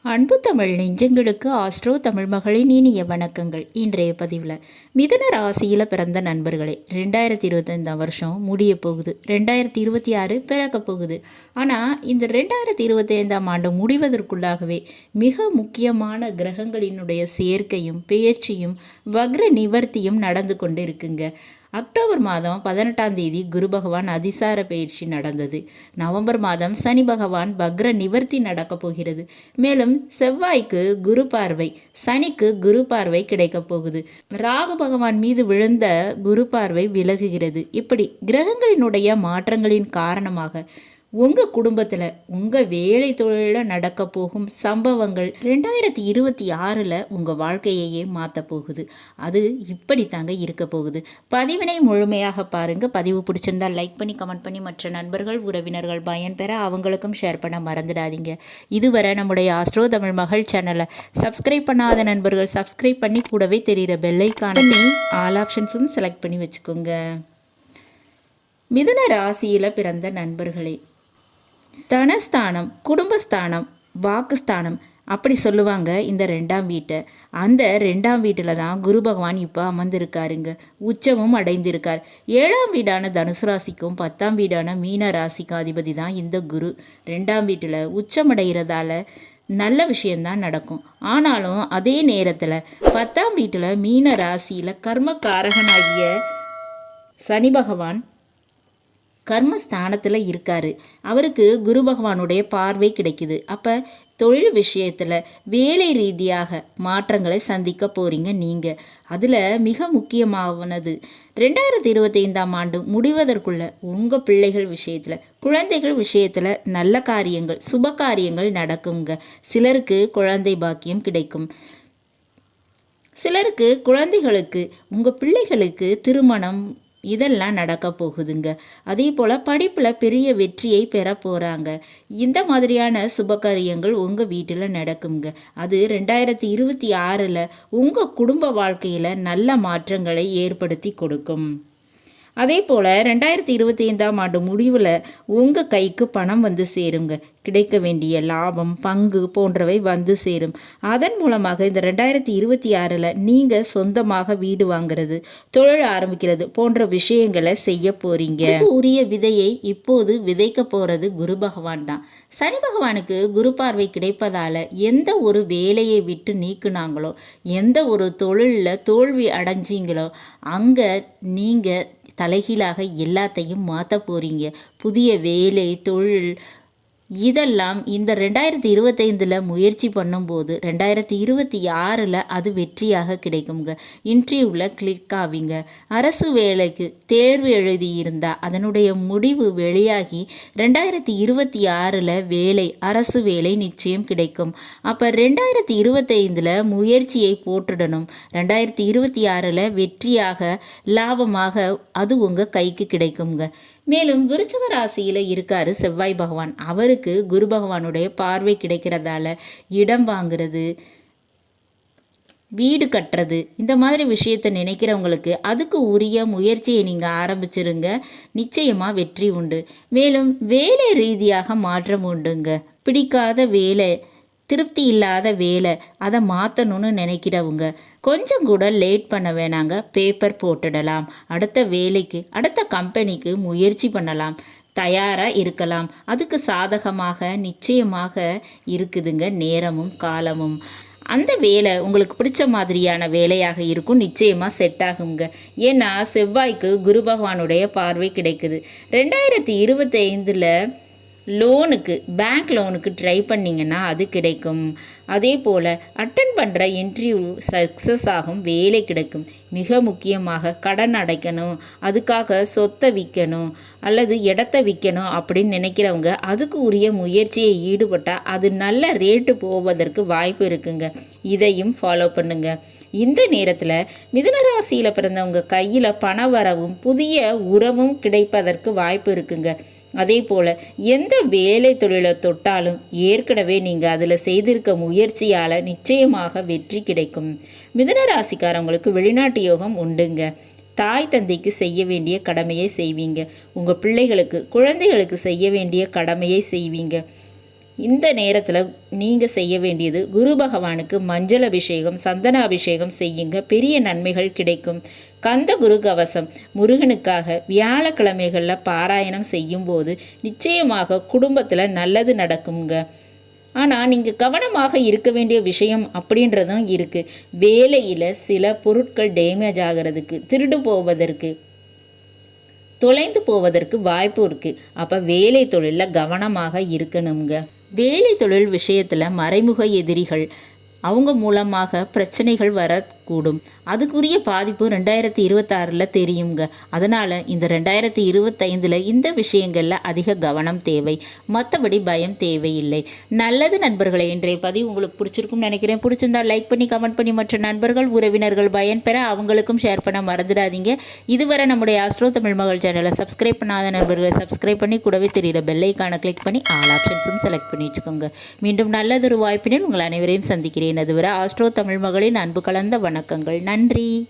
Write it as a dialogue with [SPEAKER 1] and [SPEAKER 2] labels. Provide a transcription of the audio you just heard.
[SPEAKER 1] அன்பு தமிழ் நெஞ்சங்களுக்கு ஆஸ்ட்ரோ தமிழ் மகளின் இனிய வணக்கங்கள். இன்றைய பதிவில் மிதுன ராசியில் பிறந்த நண்பர்களே, 2025 வருஷம் முடிய போகுது, 2026 பிறக்க போகுது. ஆனால் இந்த 2025 ஆண்டு முடிவதற்குள்ளாகவே மிக முக்கியமான கிரகங்களினுடைய சேர்க்கையும் பெயர்ச்சியும் வக்ர நிவர்த்தியும் நடந்து கொண்டு இருக்குங்க. அக்டோபர் மாதம் 18ஆம் தேதி குரு பகவான் அதிசார பயிற்சி நடந்தது. நவம்பர் மாதம் சனி பகவான் வக்ர நிவர்த்தி நடக்கப் போகிறது. மேலும் செவ்வாய்க்கு குரு பார்வை, சனிக்கு குரு பார்வை கிடைக்கப் போகுது. ராகு பகவான் மீது விழுந்த குரு பார்வை விலகுகிறது. இப்படி கிரகங்களினுடைய மாற்றங்களின் காரணமாக உங்கள் குடும்பத்தில் உங்கள் வேலை தொழிலில் நடக்க போகும் சம்பவங்கள் 2026 உங்கள் வாழ்க்கையையே மாற்ற போகுது. அது இப்படி தாங்க இருக்க போகுது. பதிவினை முழுமையாக பாருங்கள். பதிவு பிடிச்சிருந்தால் லைக் பண்ணி கமெண்ட் பண்ணி மற்ற நண்பர்கள் உறவினர்கள் பயன்பெற அவங்களுக்கும் ஷேர் பண்ண மறந்துடாதீங்க. இதுவரை நம்முடைய ஆஸ்ட்ரோ தமிழ் மகள் சேனலை சப்ஸ்கிரைப் பண்ணாத நண்பர்கள் சப்ஸ்கிரைப் பண்ணி கூடவே தெரிகிற பெல்லைக்கான ஆல் ஆப்ஷன்ஸும் செலக்ட் பண்ணி வச்சுக்கோங்க. மிதுன ராசியில் பிறந்த நண்பர்களே, தனஸ்தானம், குடும்பஸ்தானம், வாக்குஸ்தானம் அப்படி சொல்லுவாங்க இந்த 2ஆம் வீட்டை. அந்த 2ஆம் வீட்டில் தான் குரு பகவான் இப்போ அமர்ந்திருக்காருங்க. உச்சமும் அடைந்திருக்கார். 7ஆம் வீடான தனுசு ராசிக்கும் 10ஆம் வீடான மீன ராசிக்கும் அதிபதி தான் இந்த குரு. 2ஆம் வீட்டில் உச்சமடைகிறதால நல்ல விஷயந்தான் நடக்கும். ஆனாலும் அதே நேரத்தில் 10ஆம் வீட்டில் மீன ராசியில் கர்மக்காரகனாகிய சனி பகவான் கர்மஸ்தானத்தில் இருக்கார். அவருக்கு குரு பகவானுடைய பார்வை கிடைக்குது. அப்போ தொழில் விஷயத்தில் வேலை ரீதியாக மாற்றங்களை சந்திக்க போகிறீங்க நீங்கள். அதில் மிக முக்கியமானது 2025 ஆண்டு முடிவதற்குள்ள உங்கள் பிள்ளைகள் விஷயத்தில், குழந்தைகள் விஷயத்தில் நல்ல காரியங்கள், சுப காரியங்கள் நடக்குங்க. சிலருக்கு குழந்தை பாக்கியம் கிடைக்கும். சிலருக்கு குழந்தைகளுக்கு, உங்கள் பிள்ளைகளுக்கு திருமணம் இதெல்லாம் நடக்க போகுதுங்க. அதே போல் படிப்பில் பெரிய வெற்றியை பெற போகிறாங்க. இந்த மாதிரியான சுபகாரியங்கள் உங்கள் வீட்டில் நடக்குங்க. அது 2026 உங்கள் குடும்ப வாழ்க்கையில் நல்ல மாற்றங்களை ஏற்படுத்தி கொடுக்கும். அதே போல் 2025 ஆண்டு முடிவில் உங்கள் கைக்கு பணம் வந்து சேருங்க. கிடைக்க வேண்டிய லாபம், பங்கு போன்றவை வந்து சேரும். அதன் மூலமாக இந்த 2026 நீங்கள் சொந்தமாக வீடு வாங்கிறது, தொழில் ஆரம்பிக்கிறது போன்ற விஷயங்களை செய்ய போகிறீங்க. உரிய விதையை இப்போது விதைக்க போகிறது குரு பகவான் தான். சனி பகவானுக்கு குரு பார்வை கிடைப்பதால் எந்த ஒரு வேலையை விட்டு நீக்குனாங்களோ, எந்த ஒரு தொழிலில் தோல்வி அடைஞ்சிங்களோ அங்கே நீங்கள் தலைகீழாக எல்லாத்தையும் மாற்ற போகிறீங்க. புதிய வேலை, தொழில் இதெல்லாம் இந்த 2025 முயற்சி பண்ணும்போது 2026 அது வெற்றியாக கிடைக்குங்க. இன்டர்வியூவில் கிளிக் ஆவீங்க. அரசு வேலைக்கு தேர்வு எழுதியிருந்தால் அதனுடைய முடிவு வெளியாகி 2026 வேலை, அரசு வேலை நிச்சயம் கிடைக்கும். அப்போ 2025 முயற்சியை போட்டுடணும். 2026 வெற்றியாக லாபமாக அது உங்கள் கைக்கு கிடைக்குங்க. மேலும் விருச்சிக ராசியில் இருக்கார் செவ்வாய் பகவான். அவருக்கு குரு பகவானுடைய பார்வை கிடைக்கிறதால இடம் வாங்கிறது, வீடு கட்டுறது இந்த மாதிரி விஷயத்தை நினைக்கிறவங்களுக்கு அதுக்கு உரிய முயற்சியை நீங்கள் ஆரம்பிச்சிருங்க. நிச்சயமாக வெற்றி உண்டு. மேலும் வேலை ரீதியாக மாற்றம் உண்டுங்க. பிடிக்காத வேலை, திருப்தி இல்லாத வேலை, அதை மாற்றணும்னு நினைக்கிறவங்க கொஞ்சம் கூட லேட் பண்ண வேணாங்க. பேப்பர் போட்டுடலாம். அடுத்த வேலைக்கு, அடுத்த கம்பெனிக்கு முயற்சி பண்ணலாம். தயாராக இருக்கலாம். அதுக்கு சாதகமாக நிச்சயமாக இருக்குதுங்க நேரமும் காலமும். அந்த வேலை உங்களுக்கு பிடிச்ச மாதிரியான வேலையாக இருக்கும். நிச்சயமாக செட் ஆகுங்க. ஏன்னா செவ்வாய்க்கு குரு பகவானுடைய பார்வை கிடைக்குது. 2025 லோனுக்கு, பேங்க் லோனுக்கு ட்ரை பண்ணிங்கன்னா அது கிடைக்கும். அதே போல் அட்டன் பண்ணுற இன்டர்வியூ சக்ஸஸ் ஆகும், வேலை கிடைக்கும். மிக முக்கியமாக கடன் அடைக்கணும், அதுக்காக சொத்தை விற்கணும் அல்லது இடத்த விற்கணும் அப்படின்னு நினைக்கிறவங்க அதுக்கு உரிய முயற்சியை ஈடுபட்டால் அது நல்ல ரேட்டு போவதற்கு வாய்ப்பு இருக்குங்க. இதையும் ஃபாலோ பண்ணுங்க. இந்த நேரத்தில் மிதுன ராசியில் பிறந்தவங்க கையில் பண வரவும் புதிய உறவும் கிடைப்பதற்கு வாய்ப்பு இருக்குங்க. அதே போல் எந்த வேலை தொழிலை தொட்டாலும் ஏற்கனவே நீங்கள் அதில் செய்திருக்க முயற்சியால் நிச்சயமாக வெற்றி கிடைக்கும். மிதுன ராசிக்காரங்களுக்கு வெளிநாட்டு யோகம் உண்டுங்க. தாய் தந்தைக்கு செய்ய வேண்டிய கடமையை செய்வீங்க. உங்கள் பிள்ளைகளுக்கு, குழந்தைகளுக்கு செய்ய வேண்டிய கடமையை செய்வீங்க. இந்த நேரத்தில் நீங்கள் செய்ய வேண்டியது குரு பகவானுக்கு மஞ்சள் அபிஷேகம் சந்தன அபிஷேகம் செய்யுங்க, பெரிய நன்மைகள் கிடைக்கும். கந்த குரு கவசம் முருகனுக்காக வியாழக்கிழமைகளில் பாராயணம் செய்யும்போது நிச்சயமாக குடும்பத்தில் நல்லது நடக்குங்க. ஆனால் நீங்கள் கவனமாக இருக்க வேண்டிய விஷயம் அப்படின்றதும் இருக்குது. வேலையில் சில பொருட்கள் டேமேஜ் ஆகிறதுக்கு, திருடு போவதற்கு, தொலைந்து போவதற்கு வாய்ப்பு இருக்குது. அப்போ வேலை தொழிலில் கவனமாக இருக்கணுங்க. வேலை தொழில் விஷயத்தில் மறைமுக எதிரிகள் அவங்க மூலமாக பிரச்சனைகள் வரக்கூடும். அதுக்குரிய பாதிப்பு 2026 தெரியுங்க. அதனால் இந்த 2025 இந்த விஷயங்களில் அதிக கவனம் தேவை, மற்றபடி பயம் தேவையில்லை. நல்லது நண்பர்களே, இன்றைய பதிவு உங்களுக்கு பிடிச்சிருக்கும்னு நினைக்கிறேன். பிடிச்சிருந்தால் லைக் பண்ணி கமெண்ட் பண்ணி மற்ற நண்பர்கள் உறவினர்கள் பயன்பெற அவங்களுக்கும் ஷேர் பண்ண மறந்துடாதீங்க. இதுவரை நம்முடைய ஆஸ்ட்ரோ தமிழ் மகள் சேனலை சப்ஸ்கிரைப் பண்ணாத நண்பர்களை சப்ஸ்கிரைப் பண்ணி கூடவே தெரிகிற பெல் ஐக்கானை கிளிக் பண்ணி ஆல் ஆப்ஷன்ஸும் செலக்ட் பண்ணி வச்சுக்கோங்க. மீண்டும் நல்லதொரு வாய்ப்பினில் உங்கள் அனைவரையும் சந்திக்கிறேன். அதுவரை ஆஸ்ட்ரோ தமிழ் மகளின் அன்பு கலந்த வணக்கங்கள். நன்றி.